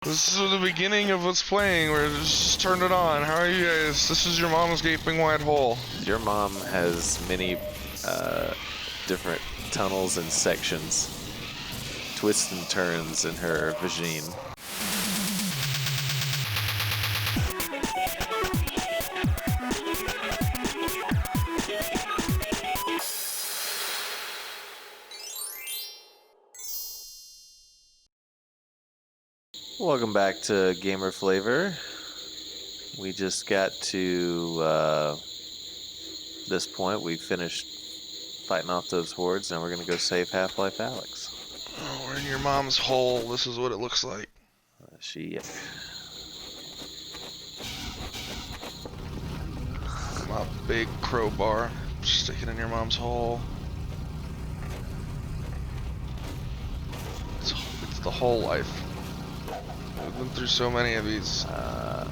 This is the beginning of what's playing. We're just turned it on. How are you guys? This is your mom's gaping wide hole. Your mom has many different tunnels and sections, twists and turns in her vagine. Welcome back to Gamer Flavor. We just got to this point. We finished fighting off those hordes. Now we're going to go save Half-Life Alex. Oh, we're in your mom's hole. This is what it looks like. My big crowbar. Stick it in your mom's hole. It's the whole life. We've been through so many of these. What am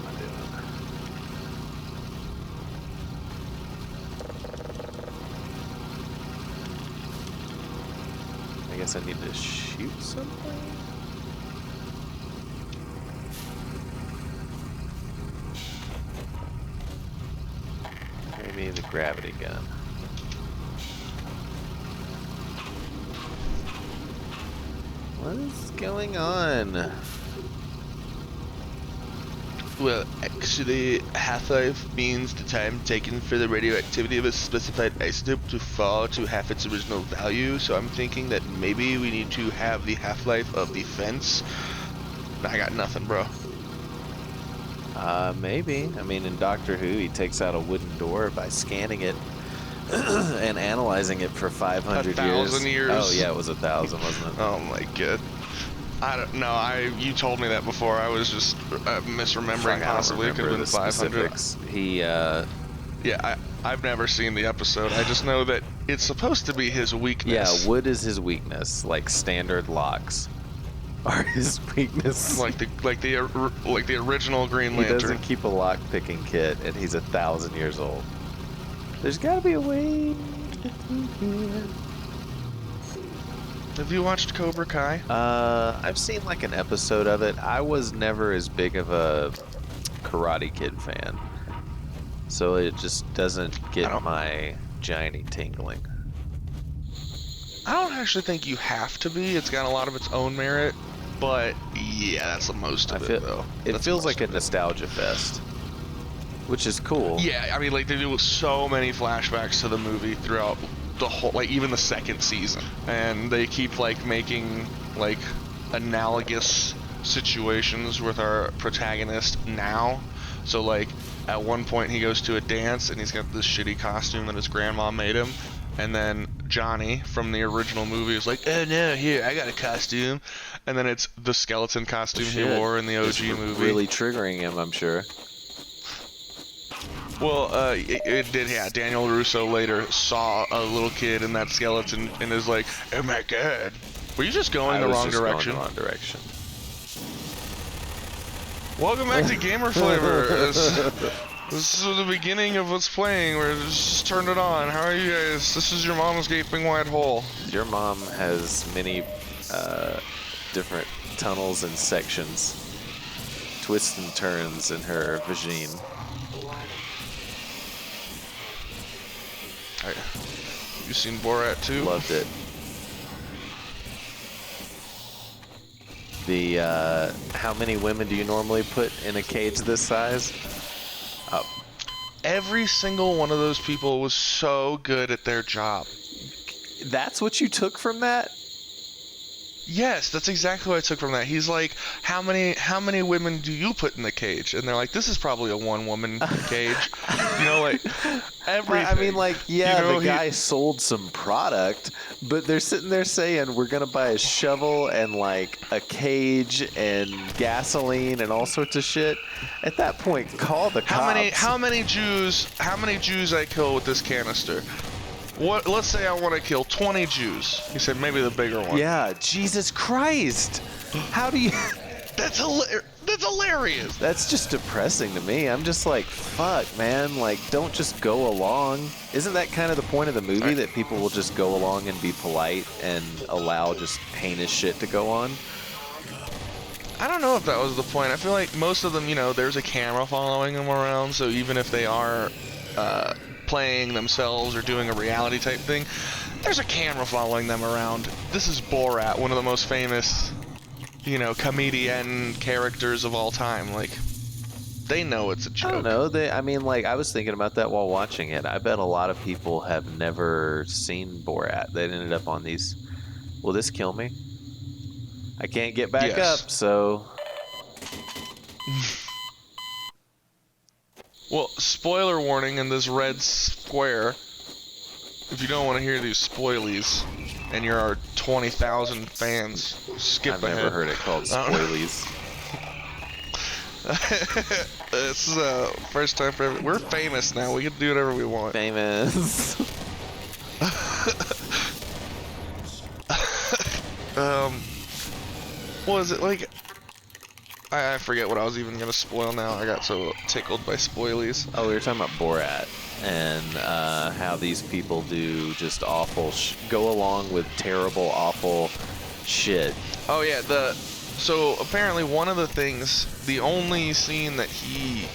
I doing? I guess I need to shoot something? Maybe the gravity gun. What is going on? Well, actually, half-life means the time taken for the radioactivity of a specified isotope to fall to half its original value, so I'm thinking that maybe we need to have the half-life of the fence. I got nothing, bro. Maybe. I mean, in Doctor Who, he takes out a wooden door by scanning it and analyzing it for 500 years. 1,000 years. Oh, yeah, it was 1,000, wasn't it? Oh my god. I don't know. You told me that before. I was just misremembering. Possibly it could have been 500. Yeah, I've never seen the episode. I just know that it's supposed to be his weakness. Yeah, wood is his weakness. Like standard locks are his weakness. Like the original Green Lantern. He doesn't keep a lock picking kit, and he's 1,000 years old. There's got to be a way. Have you watched Cobra Kai? I've seen like an episode of it. I was never as big of a Karate Kid fan, so it just doesn't get my gianty tingling. I don't actually think you have to be. It's got a lot of its own merit, but yeah, that's the most of it, though. It feels like a nostalgia fest, which is cool. Yeah, I mean, like, they do so many flashbacks to the movie throughout the whole, like, even the second season. And they keep, like, making, like, analogous situations with our protagonist now. So, like, at one point he goes to a dance and he's got this shitty costume that his grandma made him. And then Johnny from the original movie is like, oh no, here, I got a costume. And then it's the skeleton costume he wore in the OG movie. Really triggering him, I'm sure. Well, it did, yeah. Daniel Russo later saw a little kid in that skeleton and is like, oh my god. Were you just going the wrong direction? Going the wrong direction. Welcome back to Gamer Flavor. This is the beginning of what's playing. We're just turned it on. How are you guys? This is your mom's gaping wide hole. Your mom has many different tunnels and sections, twists and turns in her vagine. Alright. You seen Borat 2? Loved it. The how many women do you normally put in a cage this size? Every single one of those people was so good at their job. That's what you took from that? Yes, that's exactly what I took from that. He's like, how many women do you put in the cage? And they're like, this is probably a one-woman cage. You know, like, everything. I mean, like, yeah, you know, the guy sold some product, but they're sitting there saying, we're going to buy a shovel and, like, a cage and gasoline and all sorts of shit. At that point, call the cops. How many Jews I kill with this canister? What? Let's say I want to kill 20 Jews. He said maybe the bigger one. Yeah, Jesus Christ. How do you... That's It's hilarious. That's just depressing to me. I'm just like, fuck, man. Like, don't just go along. Isn't that kind of the point of the movie, that people will just go along and be polite and allow just heinous shit to go on? I don't know if that was the point. I feel like most of them, you know, there's a camera following them around, so even if they are playing themselves or doing a reality type thing, there's a camera following them around. This is Borat, one of the most famous, you know, comedian characters of all time. Like, they know it's a joke. I don't know. I mean, like, I was thinking about that while watching it. I bet a lot of people have never seen Borat. They ended up on these. Will this kill me? I can't get back up, so... Well, spoiler warning in this red square. If you don't want to hear these spoilies, and you're our 20,000 fans, skip ahead. I've never heard it called spoilies. This is first time for everyone. We're famous now. We can do whatever we want. Famous. What was it like? I forget what I was even gonna spoil now. I got so tickled by spoilies. Oh, we were talking about Borat and how these people do just awful, go along with terrible, awful shit. Oh yeah, so apparently one of the things, the only scene that he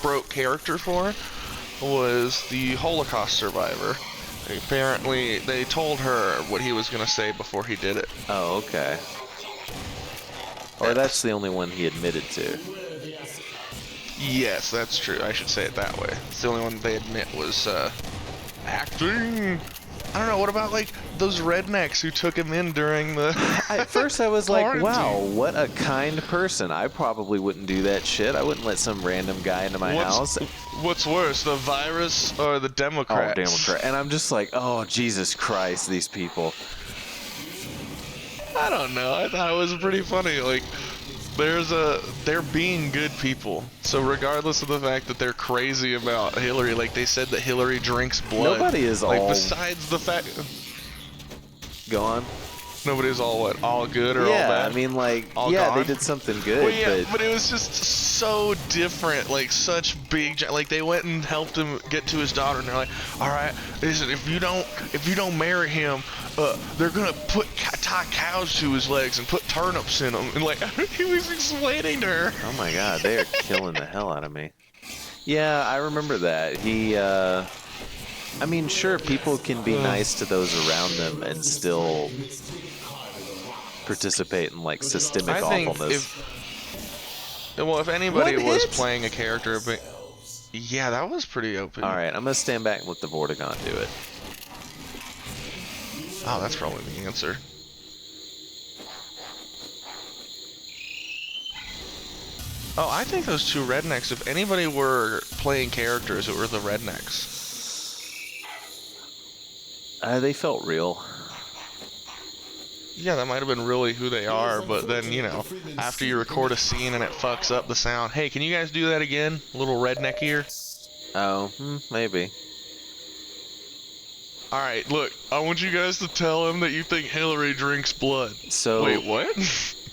broke character for was the Holocaust survivor. Apparently, they told her what he was gonna say before he did it. Oh, okay. Or that's the only one he admitted to. Yes, that's true. I should say it that way. It's the only one they admit was acting. I don't know. What about like those rednecks who took him in during the? At first, I was like, quarantine? "Wow, what a kind person." I probably wouldn't do that shit. I wouldn't let some random guy into my house. What's worse, the virus or the Democrats? Oh, Democrat. And I'm just like, "Oh, Jesus Christ, these people." I don't know. I thought it was pretty funny. Like, they're being good people. So regardless of the fact that they're crazy about Hillary, like they said that Hillary drinks blood. Nobody is like, all. besides the fact. Go on. Nobody's all what? All good or all bad? I mean, like, all yeah, gone? they did something good, Well, yeah, but it was just so different. Like, such big, like they went and helped him get to his daughter, and they're like, "All right, listen, if you don't marry him, they're gonna tie cows to his legs and put turnips in them." And like, he was explaining to her. Oh my God, they are killing the hell out of me. Yeah, I remember that. I mean, sure, people can be nice to those around them and still participate in like systemic awfulness. If anybody was playing a character, but yeah, that was pretty open. All right, I'm gonna stand back and let the Vortigon do it. Oh, that's probably the answer. Oh, I think those two rednecks, if anybody were playing characters, it were the rednecks. They felt real. Yeah, that might have been really who they are, but then, you know, after you record a scene and it fucks up the sound, hey, can you guys do that again? A little redneck here? Oh, maybe. Alright, look, I want you guys to tell him that you think Hillary drinks blood. So, wait, what?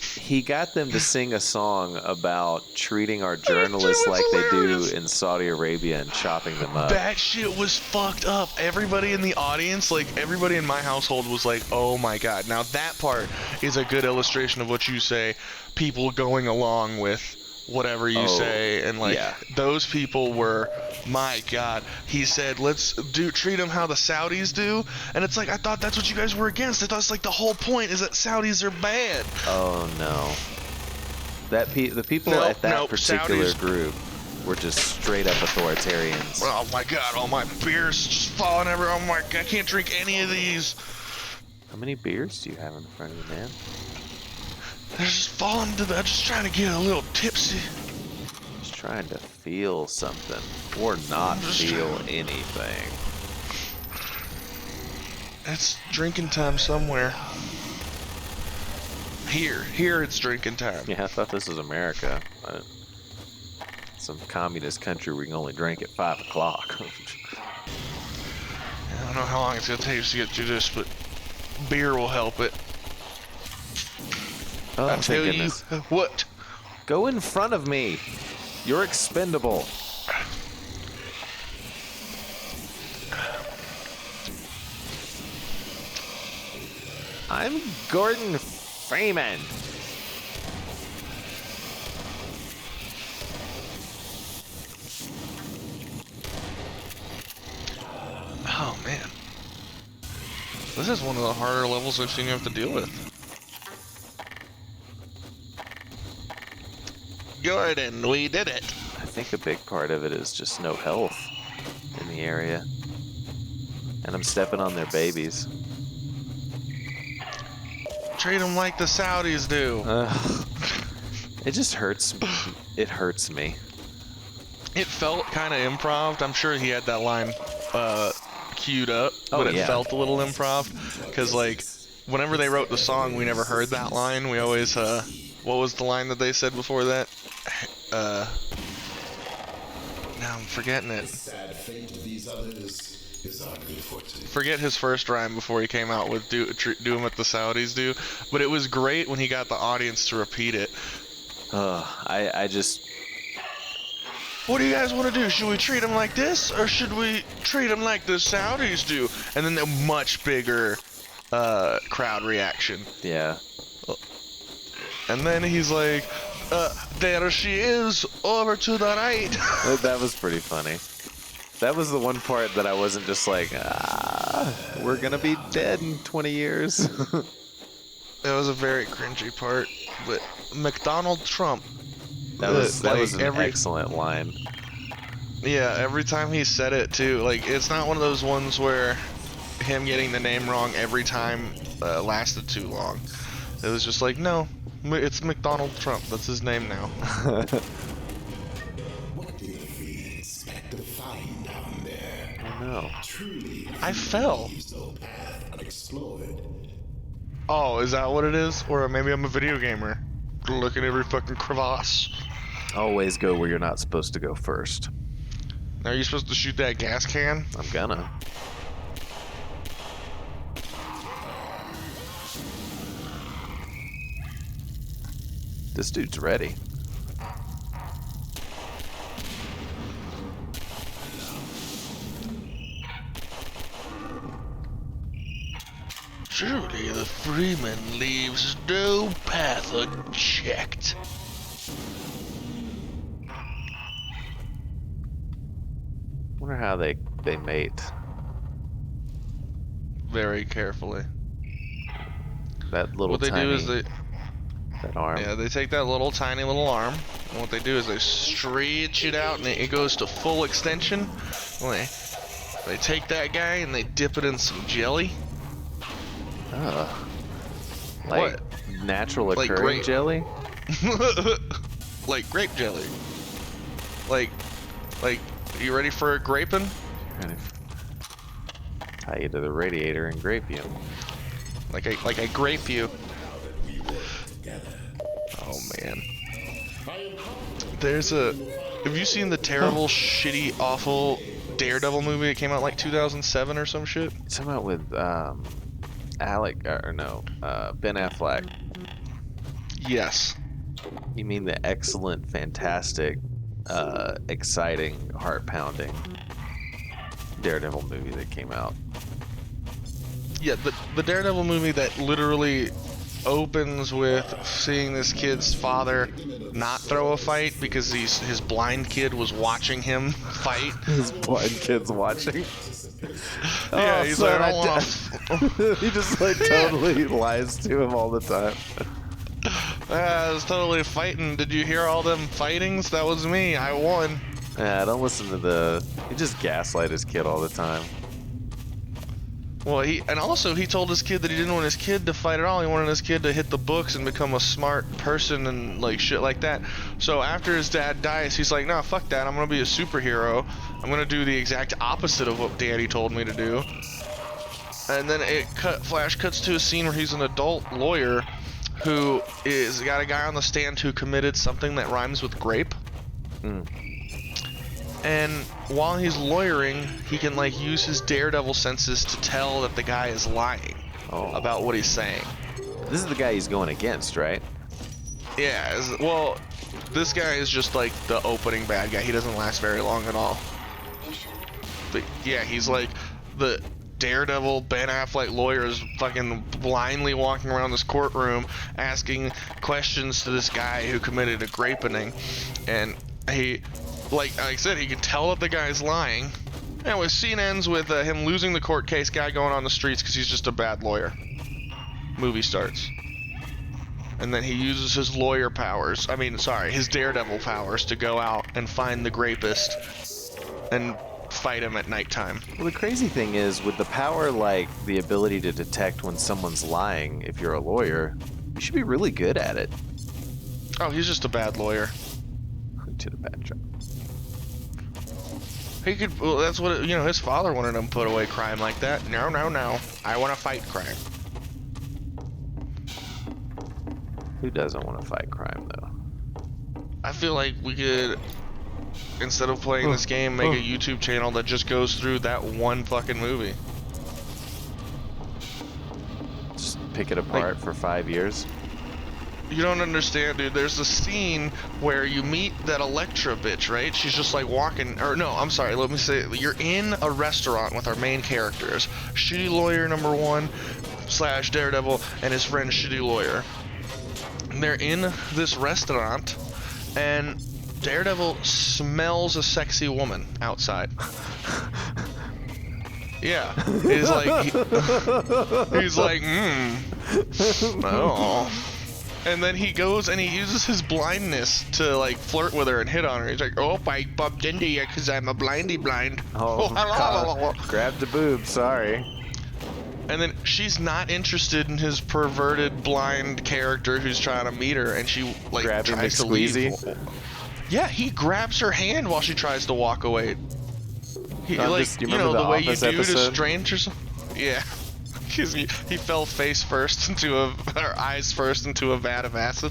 He got them to sing a song about treating our journalists like hilarious. they do in Saudi Arabia and chopping them up. That shit was fucked up. Everybody in the audience, like everybody in my household was like, oh my God. Now that part is a good illustration of what you say, people going along with whatever you say, and like those people were, my God. He said, let's treat them how the Saudis do, and it's like, I thought that's what you guys were against. I thought it's like the whole point is that Saudis are bad. Oh no, the people at that particular Saudis, group were just straight up authoritarians. Oh my God, all my beers just falling everywhere. Oh my God, I can't drink any of these. How many beers do you have in front of you, man? They're just falling to I'm just trying to get a little tipsy. Just trying to feel something. Or not feel anything. It's drinking time somewhere. Here it's drinking time. Yeah, I thought this was America. Some communist country where you can only drink at 5 o'clock. I don't know how long it's going to take us to get through this, but beer will help it. Oh, I tell you what, Go in front of me. You're expendable. I'm Gordon Freeman. Oh man, this is one of the harder levels I've seen you have to deal with. Gordon, we did it. I think a big part of it is just no health in the area. And I'm stepping on their babies. Treat them like the Saudis do. It just hurts. It hurts me. It felt kind of improv. I'm sure he had that line queued up, but it felt a little improv. Because, like, whenever they wrote the song, we never heard that line. We always, what was the line that they said before that? Now I'm forgetting it. Forget his first rhyme before he came out with do him what the Saudis do. But it was great when he got the audience to repeat it. I just... What do you guys want to do? Should we treat him like this, or should we treat him like the Saudis do? And then a much bigger crowd reaction. Yeah. And then he's like, there she is, over to the right. That was pretty funny. That was the one part that I wasn't just like, we're gonna be dead in 20 years. That was a very cringy part, but McDonald Trump. That was an excellent line. Yeah, every time he said it too, like, it's not one of those ones where him getting the name wrong every time lasted too long. It was just like, no, it's McDonald Trump. That's his name now. What did we expect to find down there? I know. Truly, I fell. path unexplored. Oh, is that what it is? Or maybe I'm a video gamer. Look at every fucking crevasse. Always go where you're not supposed to go first. Are you supposed to shoot that gas can? I'm gonna. This dude's ready. Surely the Freeman leaves no path unchecked. Wonder how they mate. Very carefully. That little What they tiny, do is they... that arm. Yeah, they take that little tiny little arm, and what they do is they stretch it out, and it goes to full extension. They take that guy and they dip it in some jelly. Like natural Like occurring grape. jelly? Like grape jelly. Like, you ready for a graping? Kind of tie you to the radiator and grape you. Like I grape you. Oh man. Have you seen the terrible, shitty, awful Daredevil movie that came out like 2007 or some shit? It's about with Ben Affleck. Yes. You mean the excellent, fantastic, exciting, heart-pounding Daredevil movie that came out? Yeah, the Daredevil movie that literally opens with seeing this kid's father not throw a fight because his blind kid was watching him fight. His blind kid's watching. Yeah, he's like, I don't wanna... He just like totally lies to him all the time. I was totally fighting. Did you hear all them fightings? That was me. I won. Yeah, don't listen to he just gaslight his kid all the time. Well, he told his kid that he didn't want his kid to fight at all. He wanted his kid to hit the books and become a smart person and like shit like that. So after his dad dies, he's like, "Nah, fuck that. I'm gonna be a superhero. I'm gonna do the exact opposite of what Daddy told me to do." And then flash cuts to a scene where he's an adult lawyer who is got a guy on the stand who committed something that rhymes with grape. And while he's lawyering, he can like use his daredevil senses to tell that the guy is lying about what he's saying. This is the guy he's going against, right? Yeah, well, this guy is just like the opening bad guy. He doesn't last very long at all. But yeah, he's like the Daredevil Ben Affleck lawyer is fucking blindly walking around this courtroom asking questions to this guy who committed a grapening, and he, like I said, he can tell that the guy's lying. And the scene ends with him losing the court case, guy going on the streets because he's just a bad lawyer. Movie starts. And then he uses his lawyer powers, his Daredevil powers to go out and find the rapist and fight him at nighttime. Well, the crazy thing is, with the power like the ability to detect when someone's lying, if you're a lawyer, you should be really good at it. Oh, he's just a bad lawyer. Did a bad job. He could, well, that's what, his father wanted him to put away crime like that. No. I want to fight crime. Who doesn't want to fight crime, though? I feel like we could, instead of playing this game, make a YouTube channel that just goes through that one fucking movie. Just pick it apart for 5 years? You don't understand, dude. There's a scene where you meet that Elektra bitch, right? She's just like walking, or no, I'm sorry, let me say it. You're in a restaurant with our main characters. Shitty lawyer number 1 / Daredevil and his friend Shitty Lawyer. They're in this restaurant, and Daredevil smells a sexy woman outside. Yeah, he's like, oh. And then he goes and he uses his blindness to like flirt with her and hit on her. He's like, oh, I bumped into you because I'm a blindy blind. Oh, grab the boob, sorry. And then she's not interested in his perverted blind character who's trying to meet her, and she like tries to leave. Yeah, he grabs her hand while she tries to walk away. He, like, you know the way you Office do episode? to strangers. Yeah. He fell face first or eyes first into a vat of acid.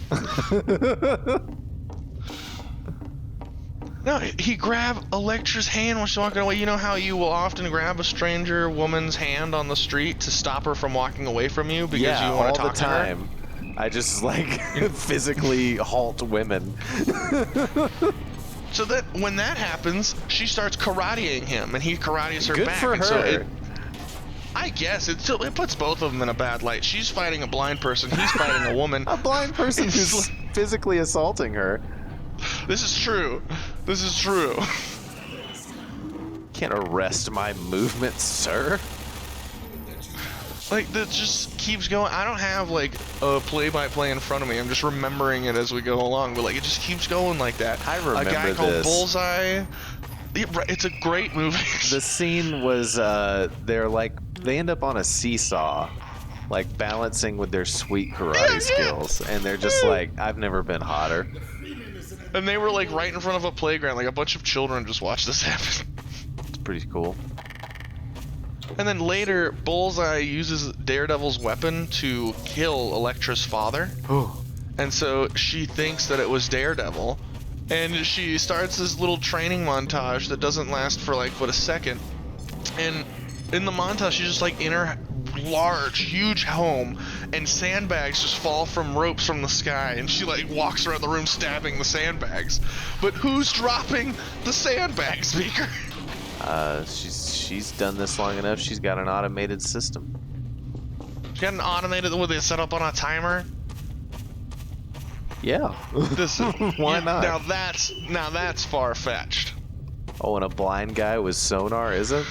No, he grabbed Elektra's hand when she's walking away. You know how you will often grab a stranger woman's hand on the street to stop her from walking away from you because you want to talk to her? Yeah, all the time. I just like physically halt women. So that when that happens, she starts karateing him, and he karates her Good back. for and her. So I guess it puts both of them in a bad light. She's fighting a blind person. He's fighting a woman. A blind person who's physically assaulting her. This is true. This is true. Can't arrest my movements, sir. Like, that just keeps going. I don't have, like, a play-by-play in front of me. I'm just remembering it as we go along. But, like, it just keeps going like that. I remember A guy called this. Bullseye. It's a great movie. The scene was, they end up on a seesaw, like, balancing with their sweet karate skills. And they're just like, I've never been hotter. And they were, like, right in front of a playground. Like, a bunch of children just watched this happen. It's pretty cool. And then later, Bullseye uses Daredevil's weapon to kill Elektra's father. And so she thinks that it was Daredevil. And she starts this little training montage that doesn't last for like but a second. And in the montage, she's just like in her large, huge home, and sandbags just fall from ropes from the sky, and she like walks around the room stabbing the sandbags. But who's dropping the sandbags, Beaker? She's done this long enough. She's got an automated system. She got an automated with it set up on a timer. Yeah. Why not? Now that's far-fetched. Oh, and a blind guy with sonar, is it?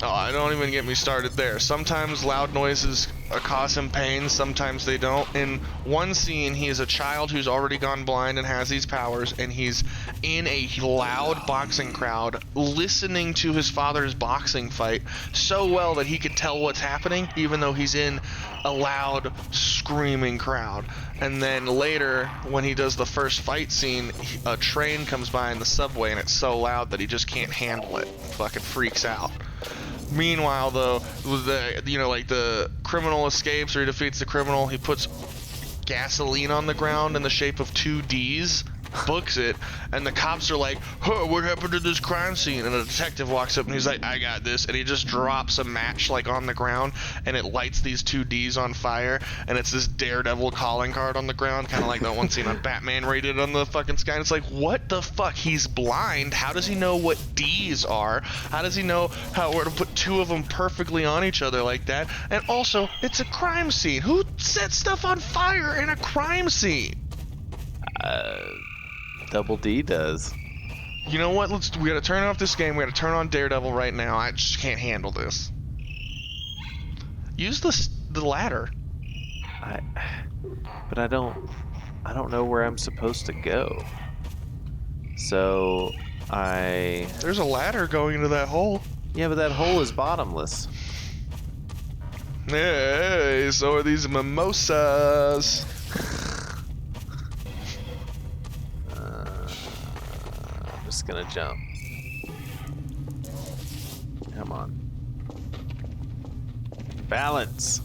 Oh, don't even get me started there. Sometimes loud noises cause him pain, sometimes they don't. In one scene, he is a child who's already gone blind and has these powers, and he's in a loud boxing crowd listening to his father's boxing fight so well that he could tell what's happening, even though he's in a loud, screaming crowd. And then later, when he does the first fight scene, a train comes by in the subway, and it's so loud that he just can't handle it. Fucking freaks out. Meanwhile, though, the criminal escapes or he defeats the criminal, he puts gasoline on the ground in the shape of 2 Ds books it, and the cops are like, "Huh, what happened to this crime scene?" And the detective walks up and he's like, "I got this," and he just drops a match like on the ground, and it lights these two Ds on fire, and it's this Daredevil calling card on the ground, kind of like that one scene on Batman where he did on the fucking sky. And it's like, what the fuck? He's blind. How does he know what Ds are? How does he know where to put two of them perfectly on each other like that? And also, it's a crime scene. Who sets stuff on fire in a crime scene? Double D does. You know what? We gotta turn off this game. We gotta turn on Daredevil right now. I just can't handle this. Use the ladder. But I don't know where I'm supposed to go. So There's a ladder going into that hole. Yeah, but that hole is bottomless. Hey, so are these mimosas. I'm just gonna jump. Come on. Balance.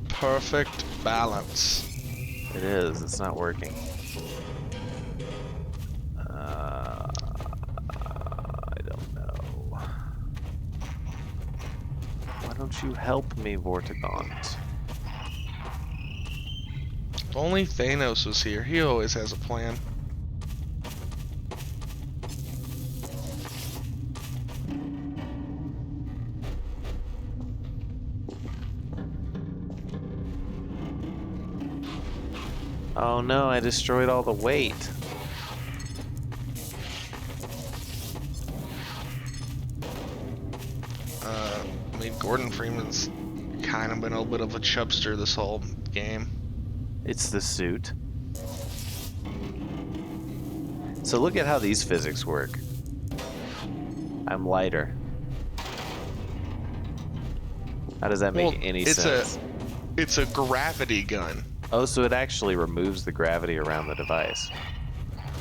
Perfect balance. It is. It's not working. I don't know. Why don't you help me, Vortigaunt? If only Thanos was here. He always has a plan. Oh no, I destroyed all the weight. I mean, Gordon Freeman's kind of been a bit of a chubster this whole game. It's the suit. So look at how these physics work. I'm lighter. How does that make any sense? It's a gravity gun. Oh, so it actually removes the gravity around the device.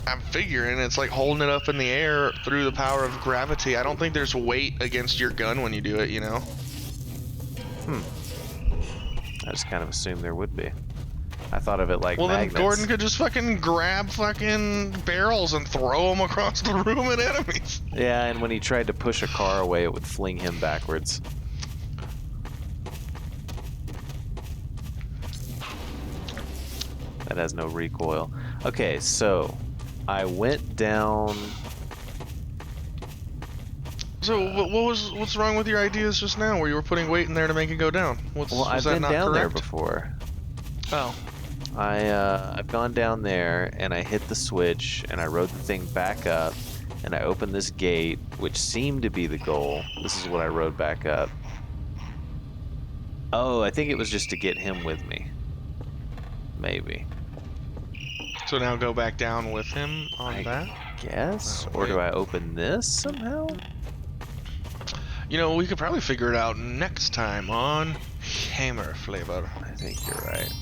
I'm figuring it's like holding it up in the air through the power of gravity. I don't think there's weight against your gun when you do it, you know? I just kind of assumed there would be. I thought of it like magnets. Then Gordon could just fucking grab fucking barrels and throw them across the room at enemies. Yeah, and when he tried to push a car away, it would fling him backwards. That has no recoil. Okay, so I went down. So what's wrong with your ideas just now, where you were putting weight in there to make it go down? Well, I've been down there before. Oh. I've gone down there and I hit the switch and I rode the thing back up and I opened this gate, which seemed to be the goal. This is what I rode back up. Oh, I think it was just to get him with me. Maybe. So now go back down with him on that? Guess? Oh, or do I open this somehow? You know, we could probably figure it out next time on Hammer Flavor. I think you're right.